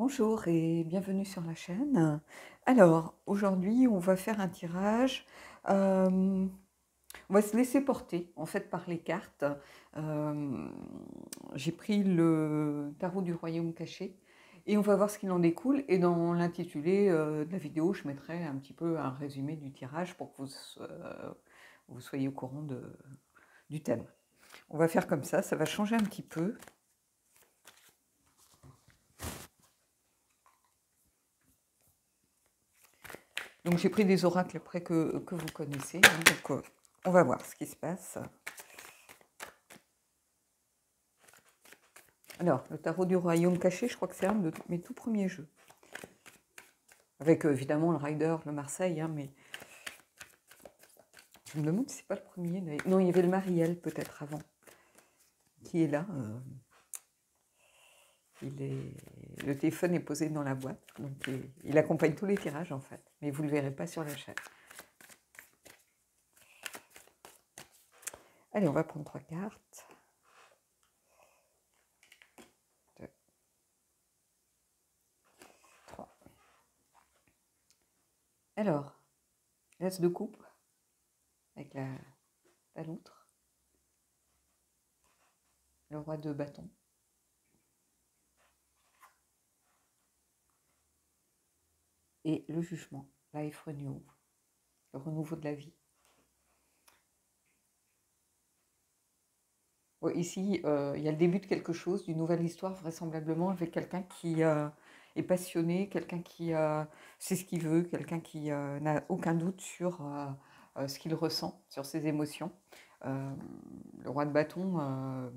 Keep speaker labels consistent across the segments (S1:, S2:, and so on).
S1: Bonjour et bienvenue sur la chaîne. Alors, aujourd'hui, on va faire un tirage. On va se laisser porter, en fait, par les cartes. Euh, j'ai pris le tarot du royaume caché et on va voir ce qu'il en découle. Et dans l'intitulé de la vidéo, je mettrai un petit peu un résumé du tirage pour que vous soyez au courant du thème. On va faire comme ça va changer un petit peu. Donc j'ai pris des oracles après que vous connaissez. Donc on va voir ce qui se passe. Alors, le tarot du royaume caché, je crois que c'est un de mes tout premiers jeux. Avec évidemment le Rider, le Marseille, hein, mais je me demande si c'est pas le premier. Non, il y avait le Marielle peut-être avant, qui est là. Le téléphone est posé dans la boîte, donc il accompagne tous les tirages en fait, mais vous ne le verrez pas sur la chaîne. Allez, on va prendre 3 cartes. 2, 3. Alors, l'as de coupe avec la loutre, le roi de bâton, et le jugement, life renewal, le renouveau de la vie. Ouais, ici, il y a le début de quelque chose, d'une nouvelle histoire vraisemblablement, avec quelqu'un qui est passionné, quelqu'un qui sait ce qu'il veut, quelqu'un qui n'a aucun doute sur ce qu'il ressent, sur ses émotions. Euh, le roi de bâton,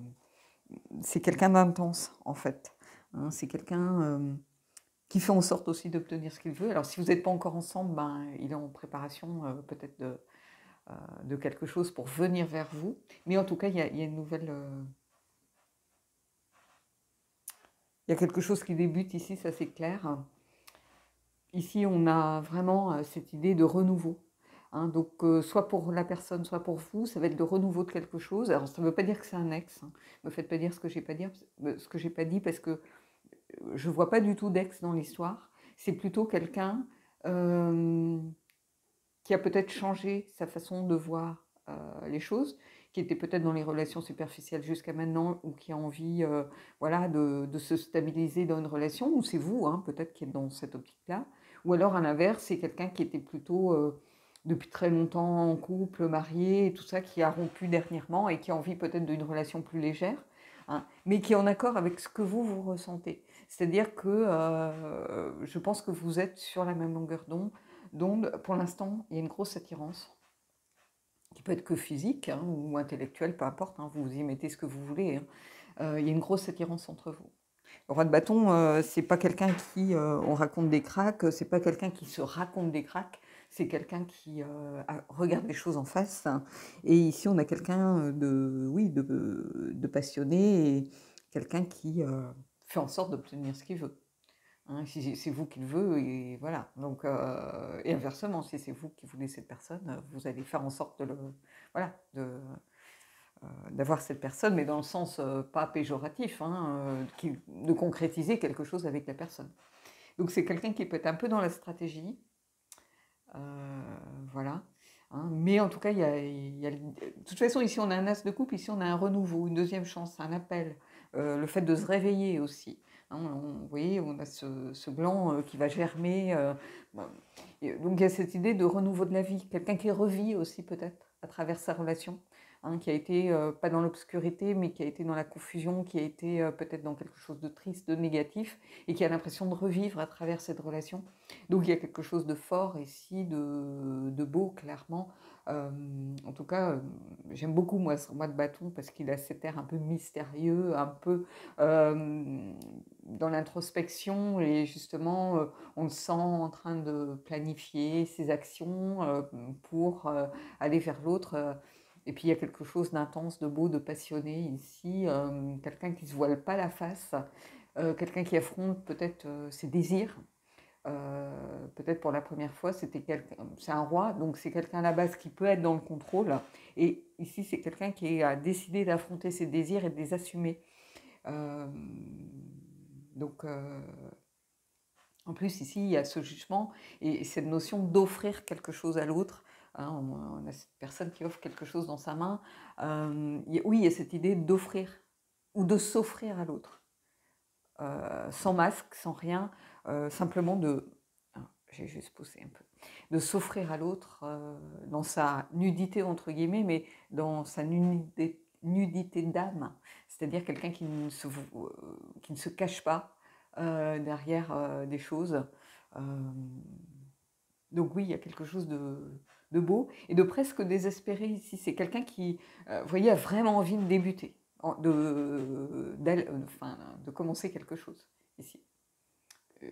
S1: c'est quelqu'un d'intense en fait. Hein, c'est quelqu'un qui fait en sorte aussi d'obtenir ce qu'il veut. Alors si vous n'êtes pas encore ensemble, ben, il est en préparation peut-être de quelque chose pour venir vers vous. Mais en tout cas, il y a une nouvelle... il y a quelque chose qui débute ici, ça c'est clair. Ici, on a vraiment cette idée de renouveau. Hein, donc, soit pour la personne, soit pour vous, ça va être le renouveau de quelque chose. Alors, ça ne veut pas dire que c'est un ex. Hein. Ne me faites pas dire ce que j'ai pas dit, parce que je ne vois pas du tout d'ex dans l'histoire. C'est plutôt quelqu'un qui a peut-être changé sa façon de voir les choses, qui était peut-être dans les relations superficielles jusqu'à maintenant, ou qui a envie voilà, de se stabiliser dans une relation, ou c'est vous, hein, peut-être, qui êtes dans cette optique-là. Ou alors, à l'inverse, c'est quelqu'un qui était plutôt depuis très longtemps en couple, marié, et tout ça, qui a rompu dernièrement et qui a envie peut-être d'une relation plus légère, hein, mais qui est en accord avec ce que vous ressentez. C'est-à-dire que je pense que vous êtes sur la même longueur d'onde. Pour l'instant, il y a une grosse attirance, qui peut être que physique hein, ou intellectuelle, peu importe, hein, vous y mettez ce que vous voulez. Hein. Il y a une grosse attirance entre vous. Le roi de bâton, c'est pas quelqu'un qui on raconte des cracks, c'est pas quelqu'un qui se raconte des cracks, c'est quelqu'un qui regarde les choses en face. Hein. Et ici, on a quelqu'un de passionné et quelqu'un qui fait en sorte d'obtenir ce qu'il veut. Hein, si c'est vous qui le veut, et voilà. Donc, et inversement, si c'est vous qui voulez cette personne, vous allez faire en sorte voilà, d'avoir cette personne, mais dans le sens pas péjoratif, hein, de concrétiser quelque chose avec la personne. Donc c'est quelqu'un qui peut être un peu dans la stratégie, voilà. Hein, mais en tout cas, de toute façon, ici on a un as de coupe, ici on a un renouveau, une deuxième chance, un appel, le fait de se réveiller aussi. Hein, vous voyez, on a ce gland qui va germer. Bon. Donc il y a cette idée de renouveau de la vie, quelqu'un qui revit aussi peut-être à travers sa relation, hein, qui a été pas dans l'obscurité, mais qui a été dans la confusion, qui a été peut-être dans quelque chose de triste, de négatif, et qui a l'impression de revivre à travers cette relation. Donc il y a quelque chose de fort ici, de beau, clairement. En tout cas, j'aime beaucoup moi ce roi de bâton parce qu'il a cet air un peu mystérieux, un peu dans l'introspection et justement, on le sent en train de planifier ses actions pour aller vers l'autre. Et puis il y a quelque chose d'intense, de beau, de passionné ici, quelqu'un qui ne se voile pas la face, quelqu'un qui affronte peut-être ses désirs. Peut-être pour la première fois, c'est un roi, donc c'est quelqu'un à la base qui peut être dans le contrôle. Et ici, c'est quelqu'un qui a décidé d'affronter ses désirs et de les assumer. Euh, donc, En plus, ici, il y a ce jugement et cette notion d'offrir quelque chose à l'autre. Hein, on a cette personne qui offre quelque chose dans sa main. Oui, il y a cette idée d'offrir ou de s'offrir à l'autre. Sans masque, sans rien, simplement de... Ah, j'ai juste poussé un peu. De s'offrir à l'autre dans sa nudité, entre guillemets, mais dans sa nudité d'âme. C'est-à-dire quelqu'un qui ne se cache pas derrière des choses. Euh, donc oui, il y a quelque chose de beau et de presque désespéré ici. C'est quelqu'un qui, vous voyez, a vraiment envie de débuter, enfin, de commencer quelque chose ici.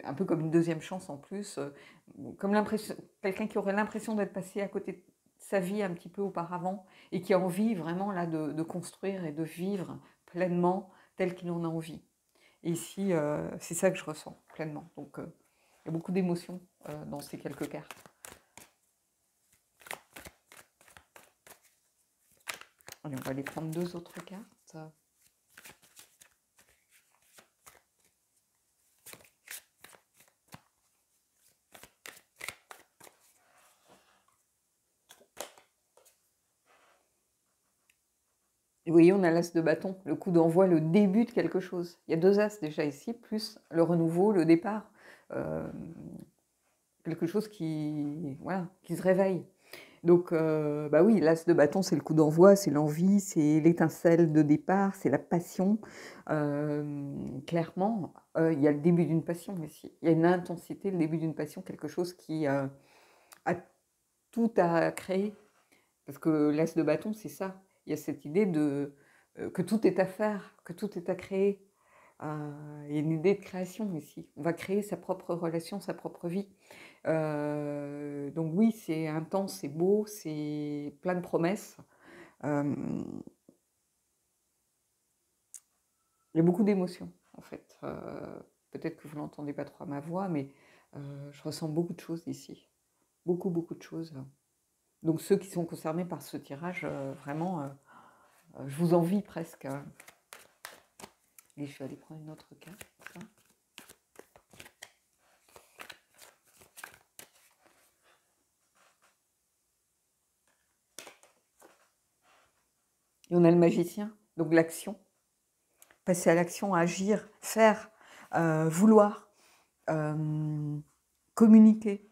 S1: Un peu comme une deuxième chance en plus, comme quelqu'un qui aurait l'impression d'être passé à côté de sa vie un petit peu auparavant et qui a envie vraiment là de construire et de vivre pleinement tel qu'il en a envie. Et ici, c'est ça que je ressens pleinement. Donc, il y a beaucoup d'émotions dans ces quelques cartes. Allez, on va aller prendre 2 autres cartes. Et vous voyez, on a l'as de bâton, le coup d'envoi, le début de quelque chose. Il y a 2 as déjà ici, plus le renouveau, le départ. Quelque chose qui, voilà, qui se réveille. Donc, bah oui, l'as de bâton, c'est le coup d'envoi, c'est l'envie, c'est l'étincelle de départ, c'est la passion. Clairement, il y a le début d'une passion ici. Il y a une intensité, le début d'une passion, quelque chose qui a tout à créer. Parce que l'as de bâton, c'est ça. Il y a cette idée que tout est à faire, que tout est à créer. Il y a une idée de création ici. On va créer sa propre relation, sa propre vie. Donc oui, c'est intense, c'est beau, c'est plein de promesses. Il y a beaucoup d'émotions, en fait. Peut-être que vous n'entendez pas trop à ma voix, mais je ressens beaucoup de choses ici. Beaucoup, beaucoup de choses. Donc ceux qui sont concernés par ce tirage, vraiment, je vous envie presque. Et je vais aller prendre une autre carte. Et on a le magicien, donc l'action. Passer à l'action, agir, faire, vouloir, communiquer,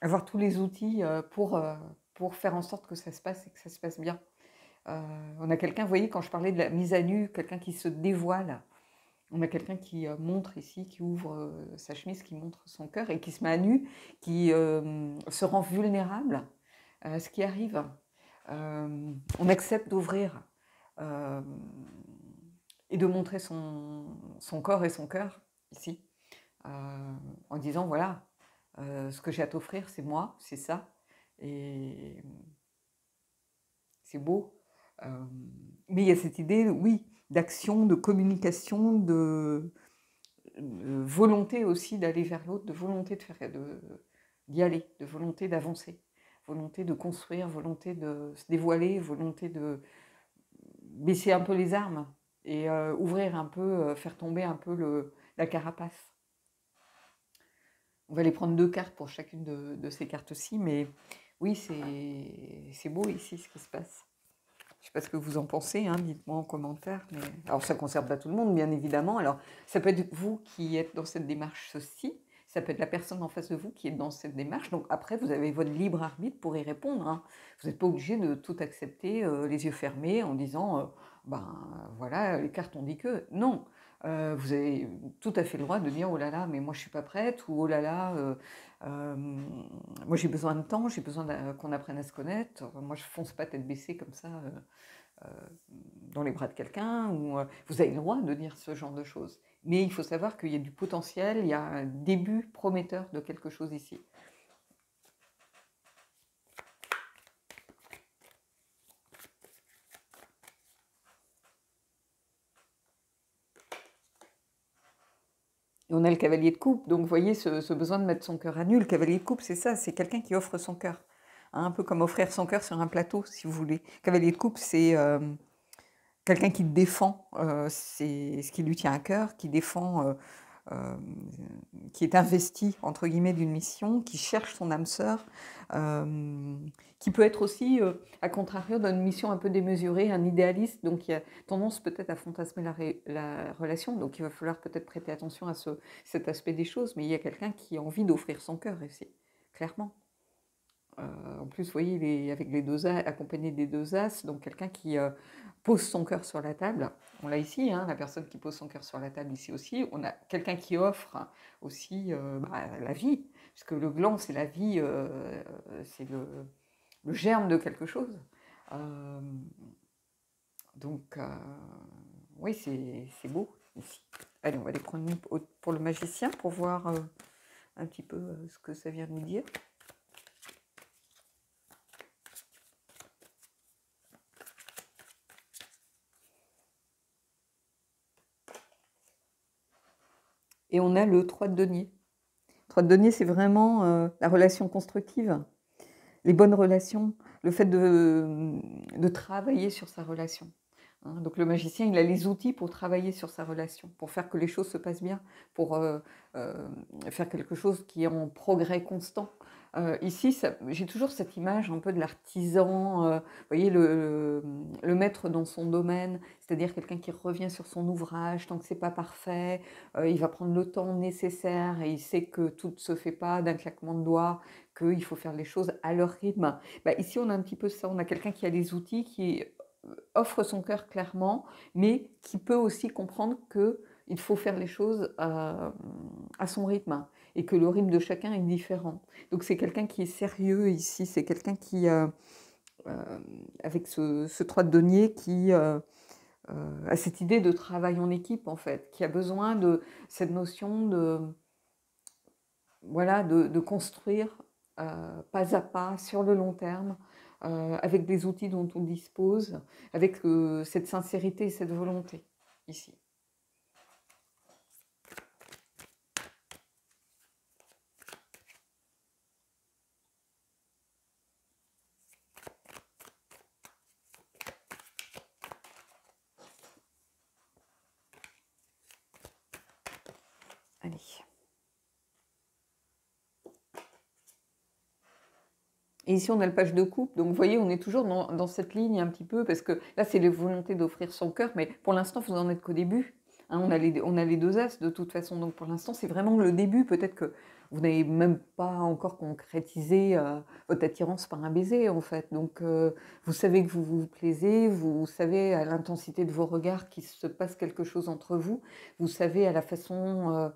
S1: avoir tous les outils pour faire en sorte que ça se passe et que ça se passe bien. On a quelqu'un, vous voyez, quand je parlais de la mise à nu, quelqu'un qui se dévoile, on a quelqu'un qui montre ici, qui ouvre sa chemise, qui montre son cœur et qui se met à nu, qui se rend vulnérable à ce qui arrive. On accepte d'ouvrir et de montrer son corps et son cœur ici, en disant voilà, ce que j'ai à t'offrir, c'est moi, c'est ça, et c'est beau. Mais il y a cette idée, oui, d'action, de communication, de volonté aussi d'aller vers l'autre, de volonté d'y aller, de volonté d'avancer, volonté de construire, volonté de se dévoiler, volonté de baisser un peu les armes et ouvrir un peu, faire tomber un peu la carapace. On va aller prendre 2 cartes pour chacune de ces cartes-ci, mais oui, c'est beau ici ce qui se passe. Je ne sais pas ce que vous en pensez, hein, dites-moi en commentaire. Mais... Alors, ça ne concerne pas tout le monde, bien évidemment. Alors, ça peut être vous qui êtes dans cette démarche-ci, ça peut être la personne en face de vous qui est dans cette démarche. Donc, après, vous avez votre libre arbitre pour y répondre. Hein. Vous n'êtes pas obligé de tout accepter les yeux fermés en disant ben voilà, les cartes ont dit que. Non, vous avez tout à fait le droit de dire oh là là, mais moi je ne suis pas prête, ou oh là là. Moi j'ai besoin de temps, j'ai besoin qu'on apprenne à se connaître. Moi je fonce pas tête baissée comme ça dans les bras de quelqu'un. Vous avez le droit de dire ce genre de choses. Mais il faut savoir qu'il y a du potentiel, il y a un début prometteur de quelque chose ici. Et on a le cavalier de coupe, donc vous voyez ce besoin de mettre son cœur à nu. Le cavalier de coupe, c'est ça, c'est quelqu'un qui offre son cœur. Hein, un peu comme offrir son cœur sur un plateau, si vous voulez. Cavalier de coupe, c'est quelqu'un qui défend c'est ce qui lui tient à cœur, qui défend euh, qui est investi, entre guillemets, d'une mission, qui cherche son âme sœur, qui peut être aussi, à contrario, dans une mission un peu démesurée, un idéaliste, donc il y a tendance peut-être à fantasmer la relation, donc il va falloir peut-être prêter attention à cet aspect des choses, mais il y a quelqu'un qui a envie d'offrir son cœur ici, clairement. En plus, vous voyez, il est avec les deux as, accompagné des deux as, donc quelqu'un qui pose son cœur sur la table. On l'a ici, hein, la personne qui pose son cœur sur la table ici aussi. On a quelqu'un qui offre aussi la vie, puisque le gland, c'est la vie, c'est le germe de quelque chose. Euh, donc, oui, c'est beau ici. Allez, on va aller prendre une pour le magicien pour voir un petit peu ce que ça vient nous dire. Et on a le 3 de denier. Le 3 de denier, c'est vraiment la relation constructive, les bonnes relations, le fait de travailler sur sa relation. Hein. Donc le magicien, il a les outils pour travailler sur sa relation, pour faire que les choses se passent bien, pour faire quelque chose qui est en progrès constant. Ici, j'ai toujours cette image un peu de l'artisan, vous voyez, le maître dans son domaine, c'est-à-dire quelqu'un qui revient sur son ouvrage tant que c'est pas parfait, il va prendre le temps nécessaire et il sait que tout ne se fait pas d'un claquement de doigts, qu'il faut faire les choses à leur rythme. Bah, ici, on a un petit peu ça, on a quelqu'un qui a les outils, qui offre son cœur clairement, mais qui peut aussi comprendre qu'il faut faire les choses à son rythme et que le rythme de chacun est différent. Donc c'est quelqu'un qui est sérieux ici, c'est quelqu'un qui, avec ce 3 de denier, qui a cette idée de travail en équipe en fait, qui a besoin de cette notion de construire pas à pas sur le long terme, avec des outils dont on dispose, avec cette sincérité et cette volonté ici. Allez. Et ici, on a le page de coupe. Donc, vous voyez, on est toujours dans cette ligne un petit peu, parce que là, c'est la volonté d'offrir son cœur, mais pour l'instant, vous n'en êtes qu'au début. Hein, on a les deux as de toute façon. Donc, pour l'instant, c'est vraiment le début. Peut-être que vous n'avez même pas encore concrétisé votre attirance par un baiser, en fait. Donc, vous savez que vous vous plaisez, vous savez à l'intensité de vos regards qu'il se passe quelque chose entre vous. Vous savez à la façon...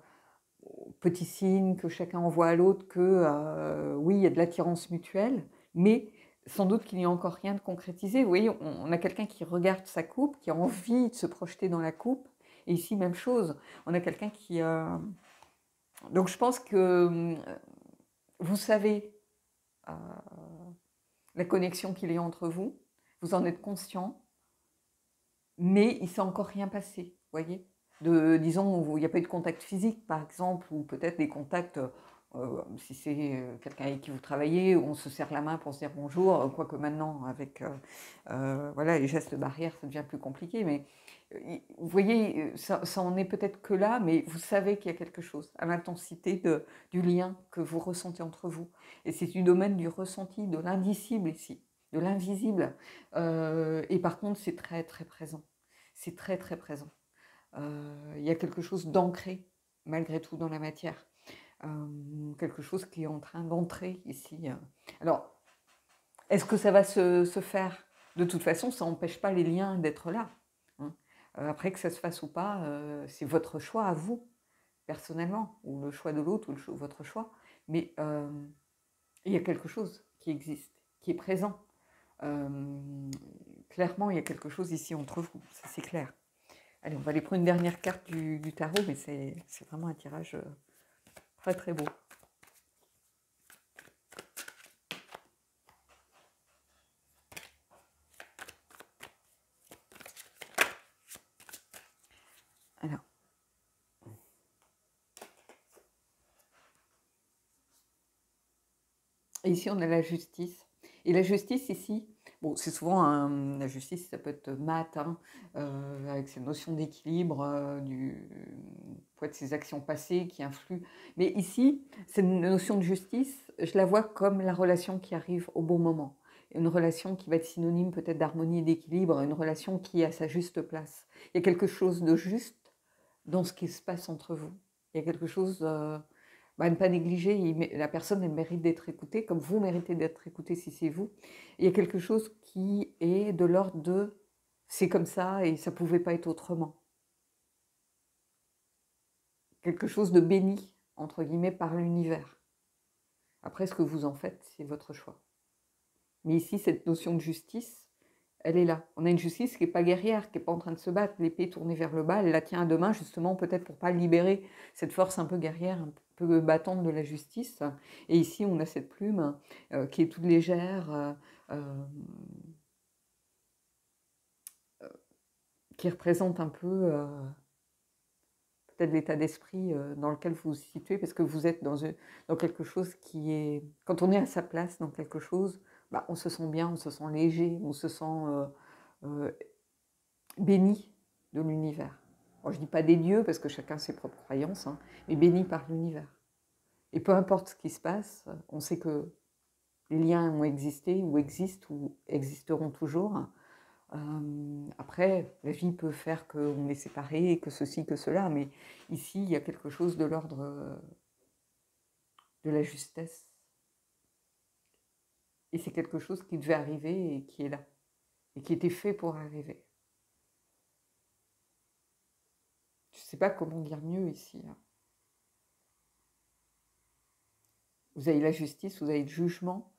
S1: petit signe que chacun envoie à l'autre que oui, il y a de l'attirance mutuelle, mais sans doute qu'il n'y a encore rien de concrétisé. Vous voyez, on a quelqu'un qui regarde sa coupe, qui a envie de se projeter dans la coupe, et ici, même chose. On a quelqu'un qui... Donc je pense que vous savez la connexion qu'il y a entre vous, vous en êtes conscient, mais il ne s'est encore rien passé, vous voyez, disons, où il n'y a pas eu de contact physique, par exemple, ou peut-être des contacts, si c'est quelqu'un avec qui vous travaillez, où on se serre la main pour se dire bonjour, quoique maintenant, avec voilà, les gestes barrières, ça devient plus compliqué, mais vous voyez, ça en est peut-être que là, mais vous savez qu'il y a quelque chose, à l'intensité du lien que vous ressentez entre vous. Et c'est du domaine du ressenti, de l'indicible ici, de l'invisible. Et par contre, c'est très, très présent. C'est très, très présent. Il y a quelque chose d'ancré, malgré tout, dans la matière. Quelque chose qui est en train d'entrer ici. Alors, est-ce que ça va se faire? De toute façon, ça n'empêche pas les liens d'être là. Hein. Après que ça se fasse ou pas, c'est votre choix à vous, personnellement, ou le choix de l'autre, ou votre choix. Mais il y a quelque chose qui existe, qui est présent. Clairement, il y a quelque chose ici entre vous, ça c'est clair. Allez, on va aller prendre une dernière carte du tarot, mais c'est vraiment un tirage très très beau. Alors. Et ici, on a la justice. Et la justice, ici, bon, c'est souvent, la justice, ça peut être mat, hein, avec cette notion d'équilibre, peut être ces actions passées qui influent. Mais ici, cette notion de justice, je la vois comme la relation qui arrive au bon moment. Une relation qui va être synonyme peut-être d'harmonie et d'équilibre, une relation qui est à sa juste place. Il y a quelque chose de juste dans ce qui se passe entre vous. Il y a quelque chose à ne pas négliger. La personne, elle mérite d'être écoutée, comme vous méritez d'être écouté si c'est vous. Il y a quelque chose qui est de l'ordre de c'est comme ça et ça ne pouvait pas être autrement. Quelque chose de béni, entre guillemets, par l'univers. Après, ce que vous en faites, c'est votre choix. Mais ici, cette notion de justice, elle est là. On a une justice qui n'est pas guerrière, qui n'est pas en train de se battre, l'épée tournée vers le bas, elle la tient à deux mains, justement, peut-être pour ne pas libérer cette force un peu guerrière, un peu battante de la justice. Et ici, on a cette plume qui est toute légère, qui représente un peu peut-être l'état d'esprit dans lequel vous vous situez, parce que vous êtes dans quelque chose qui est... Quand on est à sa place dans quelque chose, on se sent bien, on se sent léger, on se sent béni de l'univers. Bon, je ne dis pas des dieux, parce que chacun a ses propres croyances, hein, mais béni par l'univers. Et peu importe ce qui se passe, on sait que les liens ont existé, ou existent, ou existeront toujours. Après, la vie peut faire qu'on est séparés, que ceci, que cela, mais ici, il y a quelque chose de l'ordre de la justesse. Et c'est quelque chose qui devait arriver et qui est là, et qui était fait pour arriver. Je ne sais pas comment dire mieux ici. Vous avez la justice, vous avez le jugement.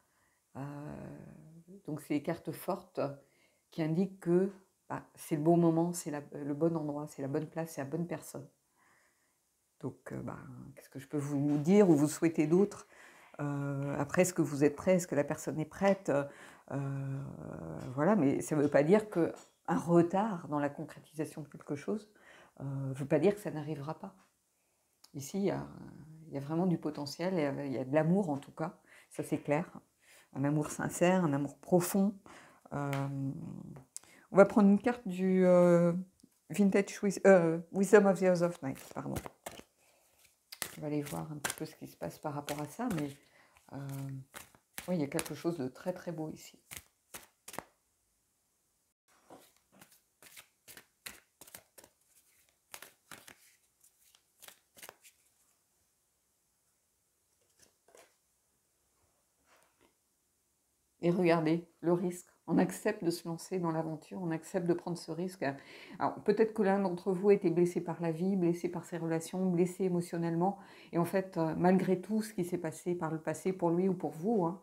S1: Donc c'est des cartes fortes qui indiquent que c'est le bon moment, c'est le bon endroit, c'est la bonne place, c'est la bonne personne. Donc qu'est-ce que je peux vous dire ou vous souhaiter d'autre? Après, est-ce que vous êtes prêt? Est-ce que la personne est prête? Voilà, mais ça ne veut pas dire qu'un retard dans la concrétisation de quelque chose ne veut pas dire que ça n'arrivera pas. Ici, il y a vraiment du potentiel, il y a de l'amour en tout cas, ça c'est clair. Un amour sincère, un amour profond. On va prendre une carte du Vintage Wisdom of the House of Night, pardon. On va aller voir un petit peu ce qui se passe par rapport à ça, mais oui, il y a quelque chose de très très beau ici. Et regardez, le risque. On accepte de se lancer dans l'aventure, on accepte de prendre ce risque. Alors peut-être que l'un d'entre vous a été blessé par la vie, blessé par ses relations, blessé émotionnellement. Et en fait, malgré tout ce qui s'est passé par le passé pour lui ou pour vous, hein,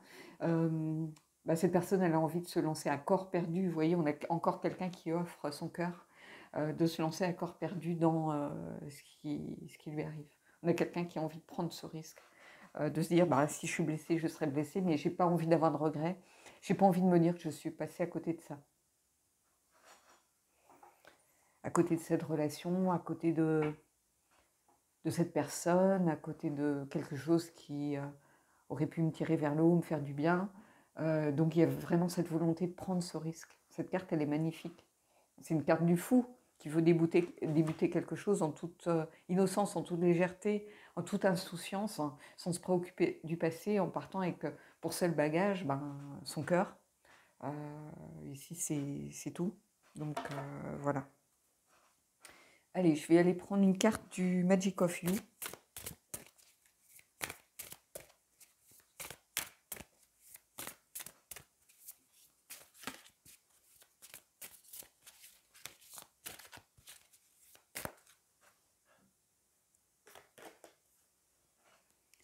S1: cette personne, elle a envie de se lancer à corps perdu. Vous voyez, on a encore quelqu'un qui offre son cœur de se lancer à corps perdu dans ce qui lui arrive. On a quelqu'un qui a envie de prendre ce risque. De se dire, si je suis blessée, je serai blessée, mais je n'ai pas envie d'avoir de regrets. Je n'ai pas envie de me dire que je suis passée à côté de ça. À côté de cette relation, à côté de cette personne, à côté de quelque chose qui aurait pu me tirer vers le haut, me faire du bien. Donc il y a vraiment cette volonté de prendre ce risque. Cette carte, elle est magnifique. C'est une carte du fou qui veut débuter quelque chose en toute innocence, en toute légèreté, en toute insouciance, hein, sans se préoccuper du passé, en partant avec pour seul bagage son cœur. Ici, c'est tout. Donc voilà. Allez, je vais aller prendre une carte du Magic of You.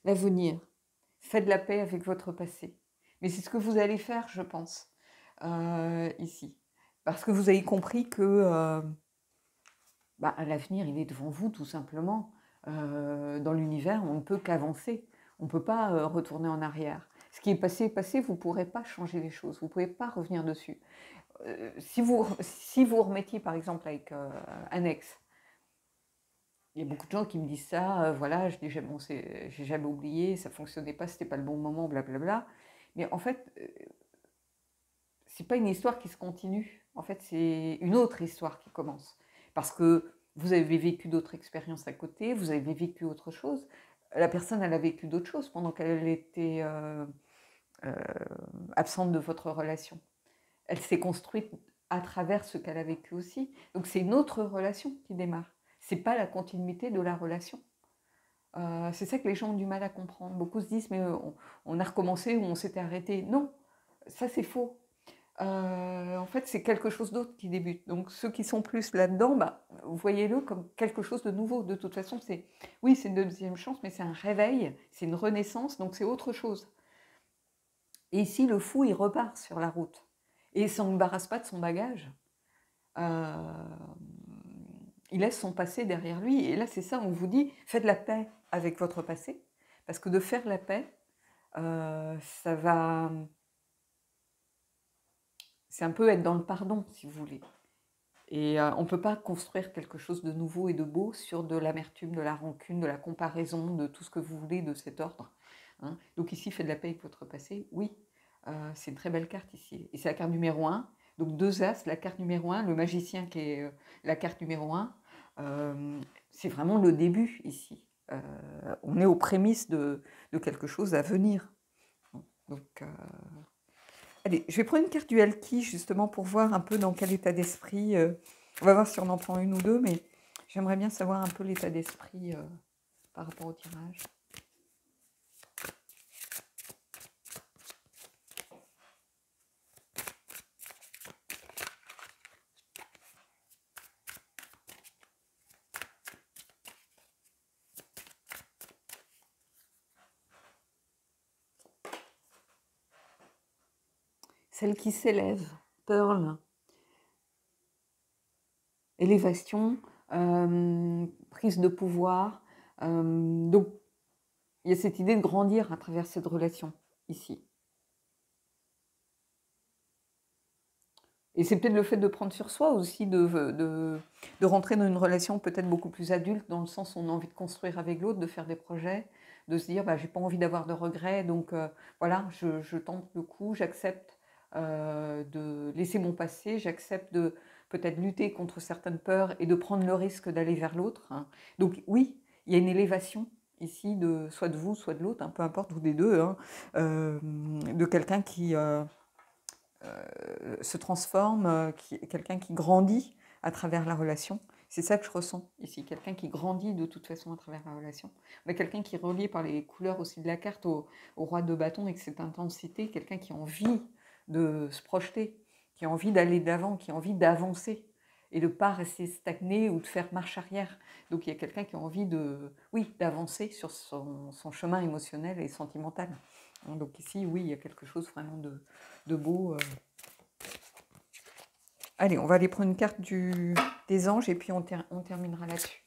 S1: L'avenir. Faites la paix avec votre passé. Mais c'est ce que vous allez faire, je pense, ici. Parce que vous avez compris que l'avenir, il est devant vous, tout simplement. Dans l'univers, on ne peut qu'avancer. On ne peut pas retourner en arrière. Ce qui est passé est passé, vous ne pourrez pas changer les choses. Vous ne pouvez pas revenir dessus. Si vous remettiez, par exemple, avec un ex, il y a beaucoup de gens qui me disent ça, voilà, j'ai jamais oublié, ça ne fonctionnait pas, c'était pas le bon moment, blablabla. Mais en fait, c'est pas une histoire qui se continue. En fait, c'est une autre histoire qui commence. Parce que vous avez vécu d'autres expériences à côté, vous avez vécu autre chose. La personne, elle a vécu d'autres choses pendant qu'elle était absente de votre relation. Elle s'est construite à travers ce qu'elle a vécu aussi. Donc c'est une autre relation qui démarre. C'est pas la continuité de la relation. C'est ça que les gens ont du mal à comprendre. Beaucoup se disent, mais on a recommencé ou on s'était arrêté. Non, ça c'est faux. En fait, c'est quelque chose d'autre qui débute. Donc ceux qui sont plus là-dedans, bah, voyez-le comme quelque chose de nouveau. De toute façon, oui, c'est une deuxième chance, mais c'est un réveil, c'est une renaissance, donc c'est autre chose. Et ici, le fou, il repart sur la route. Et il ne s'embarrasse pas de son bagage. Il laisse son passé derrière lui. Et là, c'est ça, on vous dit, faites la paix avec votre passé. Parce que de faire la paix, ça va... C'est un peu être dans le pardon, si vous voulez. Et on ne peut pas construire quelque chose de nouveau et de beau sur de l'amertume, de la rancune, de la comparaison, de tout ce que vous voulez de cet ordre. Hein. Donc ici, faites la paix avec votre passé. Oui, c'est une très belle carte ici. Et c'est la carte numéro 1. Donc 2 As, la carte numéro 1, le magicien qui est la carte numéro 1. C'est vraiment le début ici. On est aux prémices de quelque chose à venir. Donc, allez, je vais prendre une carte du Alki justement pour voir un peu dans quel état d'esprit. On va voir si on en prend une ou deux, mais j'aimerais bien savoir un peu l'état d'esprit par rapport au tirage. Celle qui s'élève, Pearl. Élévation, prise de pouvoir. Donc, il y a cette idée de grandir à travers cette relation, ici. Et c'est peut-être le fait de prendre sur soi aussi, de rentrer dans une relation peut-être beaucoup plus adulte, dans le sens où on a envie de construire avec l'autre, de faire des projets, de se dire, bah, j'ai pas envie d'avoir de regrets, donc voilà, je tente le coup, j'accepte de laisser mon passé, j'accepte de peut-être lutter contre certaines peurs et de prendre le risque d'aller vers l'autre. Hein. Donc oui, il y a une élévation ici, soit de vous, soit de l'autre, hein, peu importe, ou des deux, hein, de quelqu'un qui se transforme, quelqu'un qui grandit à travers la relation. C'est ça que je ressens ici, quelqu'un qui grandit de toute façon à travers la relation. Mais quelqu'un qui est relié par les couleurs aussi de la carte au roi de bâton avec cette intensité, quelqu'un qui a envie de se projeter, qui a envie d'aller d'avant, qui a envie d'avancer et de ne pas rester stagné ou de faire marche arrière. Donc il y a quelqu'un qui a envie d'avancer sur son chemin émotionnel et sentimental. Donc ici, oui, il y a quelque chose vraiment de beau. Allez, on va aller prendre une carte des anges et puis on terminera là-dessus.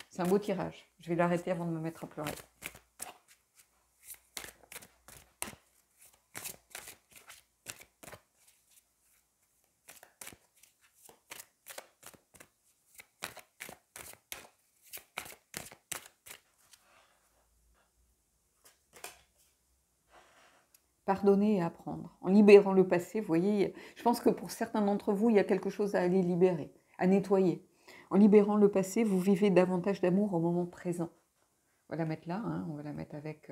S1: C'est un beau tirage. Je vais l'arrêter avant de me mettre à pleurer. Pardonner et apprendre. En libérant le passé, vous voyez, je pense que pour certains d'entre vous, il y a quelque chose à aller libérer, à nettoyer. En libérant le passé, vous vivez davantage d'amour au moment présent. On va la mettre là, hein, on va la mettre avec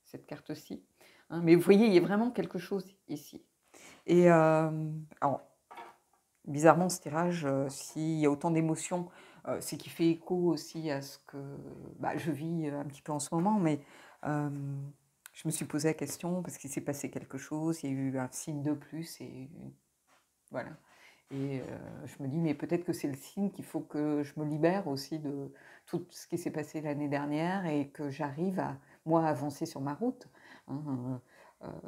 S1: cette carte-ci. Hein, mais vous voyez, il y a vraiment quelque chose ici. Et alors, bizarrement, ce tirage, s'il y a autant d'émotions, c'est qu'il fait écho aussi à ce que je vis un petit peu en ce moment, mais je me suis posé la question parce qu'il s'est passé quelque chose, il y a eu un signe de plus, et voilà. Et je me dis, mais peut-être que c'est le signe qu'il faut que je me libère aussi de tout ce qui s'est passé l'année dernière et que j'arrive à, moi, avancer sur ma route. Hein.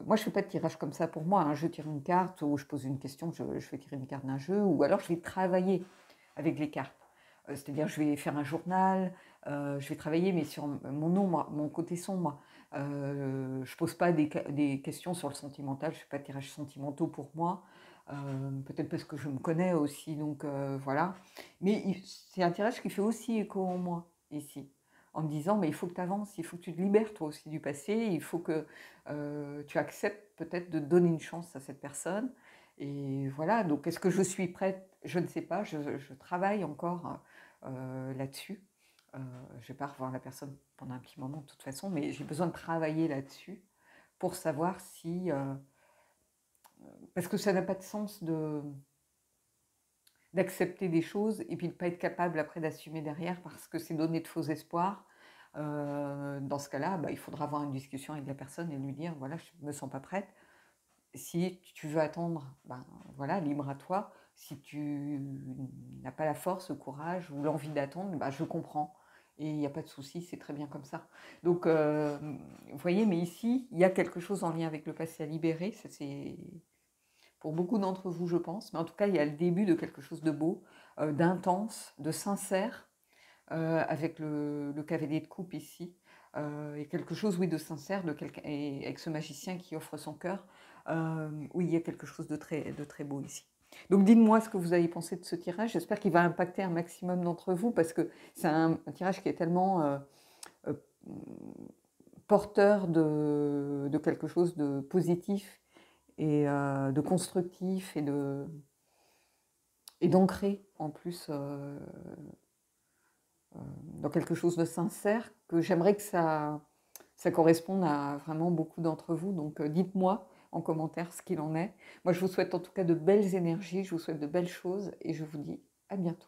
S1: Moi, je ne fais pas de tirage comme ça pour moi. Hein. Je tire une carte ou je pose une question, je vais tirer une carte d'un jeu, ou alors je vais travailler avec les cartes. C'est-à-dire, je vais faire un journal, je vais travailler, mais sur mon ombre, mon côté sombre. Je ne pose pas des questions sur le sentimental, je ne fais pas de tirages sentimentaux pour moi. Peut-être parce que je me connais aussi, donc voilà. Mais c'est un tirage qui fait aussi écho en moi, ici, en me disant, mais il faut que tu avances, il faut que tu te libères toi aussi du passé, il faut que tu acceptes peut-être de donner une chance à cette personne. Et voilà, donc est-ce que je suis prête? Je ne sais pas, je travaille encore là-dessus. Je ne vais pas revoir la personne pendant un petit moment de toute façon, mais j'ai besoin de travailler là-dessus pour savoir si... parce que ça n'a pas de sens d'accepter des choses et puis de ne pas être capable après d'assumer derrière parce que c'est donner de faux espoirs. Dans ce cas-là, bah, il faudra avoir une discussion avec la personne et lui dire, voilà, je ne me sens pas prête. Si tu veux attendre, ben, voilà, libre à toi. Si tu n'as pas la force, le courage ou l'envie d'attendre, ben, je comprends. Et il n'y a pas de souci, c'est très bien comme ça. Donc, vous voyez, mais ici, il y a quelque chose en lien avec le passé à libérer. Ça, c'est pour beaucoup d'entre vous, je pense. Mais en tout cas, il y a le début de quelque chose de beau, d'intense, de sincère, avec le cavalier de coupe ici. Et quelque chose, oui, de sincère, et avec ce magicien qui offre son cœur. Oui, il y a quelque chose de très beau ici. Donc dites-moi ce que vous avez pensé de ce tirage. J'espère qu'il va impacter un maximum d'entre vous parce que c'est un tirage qui est tellement euh, porteur de quelque chose de positif et de constructif et d'ancré en plus dans quelque chose de sincère, que j'aimerais que ça corresponde à vraiment beaucoup d'entre vous. Donc dites-moi en commentaire ce qu'il en est. Moi, je vous souhaite en tout cas de belles énergies, je vous souhaite de belles choses et je vous dis à bientôt.